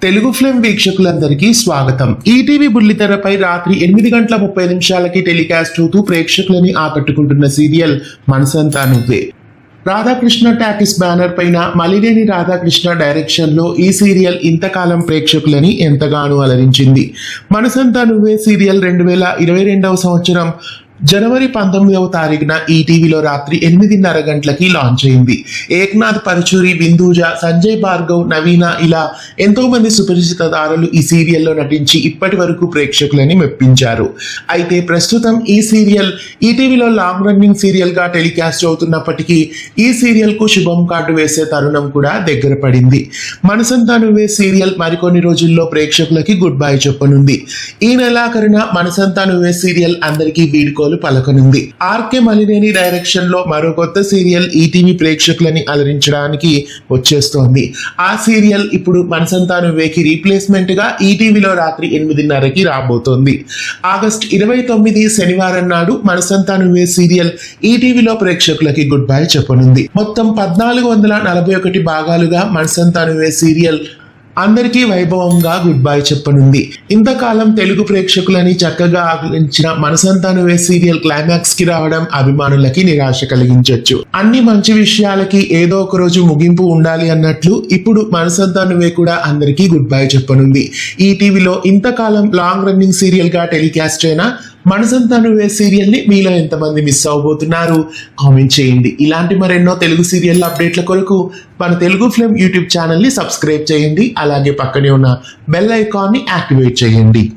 Telugu film వీక్షకులందరికీ స్వాగతం. ETV బుల్లితెరపై రాత్రి 8:30 టెలికాస్ట్ అవుతూ ప్రేక్షకులని ఆకట్టుకుంటున్న సీరియల్ మనసంతా నువ్వే. రాధాకృష్ణ టాకీస్ బ్యానర్ పైన మలినేని రాధాకృష్ణ డైరెక్షన్ లో ఈ సీరియల్ ఇంతకాలం ప్రేక్షకులని ఎంతగానో అలరించింది. మనసంతా నువ్వే సీరియల్ 2022వ సంవత్సరం జనవరి 19వ తారీఖున ఈటీవీలో రాత్రి 8:30 గంటలకి లాంచ్ అయింది. ఏక్నాథ్ పరచూరి, బిందూజ, సంజయ్ భార్గవ్, నవీన ఇలా ఎంతో మంది సుపరిచిత తారలు ఈ సీరియల్లో నటించి ఇప్పటి వరకు ప్రేక్షకులని మెప్పించారు. అయితే ప్రస్తుతం ఈ సీరియల్ ఈటీవీలో లాంగ్ రన్నింగ్ సీరియల్ గా టెలికాస్ట్ అవుతున్నప్పటికీ ఈ సీరియల్ కు శుభం కార్డు వేసే తరుణం కూడా దగ్గర పడింది. మనసంతా నువ్వే సీరియల్ మరికొన్ని రోజుల్లో ప్రేక్షకులకి గుడ్ బై చెప్పనుంది. ఈ నెలాఖరున మనసంతా నువ్వే సీరియల్ అందరికీ వీడ్కో పలకనుంది. ఆర్కే మలినేని డైరెక్షన్ లో మరో కొత్త సీరియల్ ఈటీవీ ప్రేక్షకులని అలరించడానికి వచ్చేస్తోంది. ఆ సీరియల్ ఇప్పుడు మనసంతా నువ్వేకి రీప్లేస్మెంట్ గా ఈటీవీలో రాత్రి 8:30కి రాబోతోంది. ఆగస్టు 29 శనివారం నాడు మనసంతా నువ్వే సీరియల్ ఈటీవీలో ప్రేక్షకులకి గుడ్ బై చెప్పనుంది. మొత్తం 1441 భాగాలుగా మనసంతా నువ్వే సీరియల్ అందరికీ వైభవంగా గుడ్ బై చెప్పనుంది. ఇంతకాలం తెలుగు ప్రేక్షకులని చక్కగా ఆదరించిన మనసంతా నువ్వే సీరియల్ క్లైమాక్స్ కి రావడం అభిమానులకి నిరాశ కలిగించొచ్చు. అన్ని మంచి విషయాలకి ఏదో ఒక రోజు ముగింపు ఉండాలి అన్నట్లు ఇప్పుడు మనసంతా నువ్వే కూడా అందరికీ గుడ్ బై చెప్పనుంది. ఈ టీవీలో ఇంతకాలం లాంగ్ రన్నింగ్ సీరియల్ గా టెలికాస్ట్ అయిన మనసంతా నువ్వే సీరియల్ ని మీలో ఎంతమంది మిస్ అవబోతున్నారు కామెంట్ చేయండి. ఇలాంటి మరెన్నో తెలుగు సీరియల్ అప్డేట్ల కొరకు మన తెలుగు ఫిల్మ్ యూట్యూబ్ ఛానల్ ని సబ్స్క్రైబ్ చేయండి. అలాగే పక్కనే ఉన్న బెల్ ఐకాన్ ని యాక్టివేట్ చేయండి.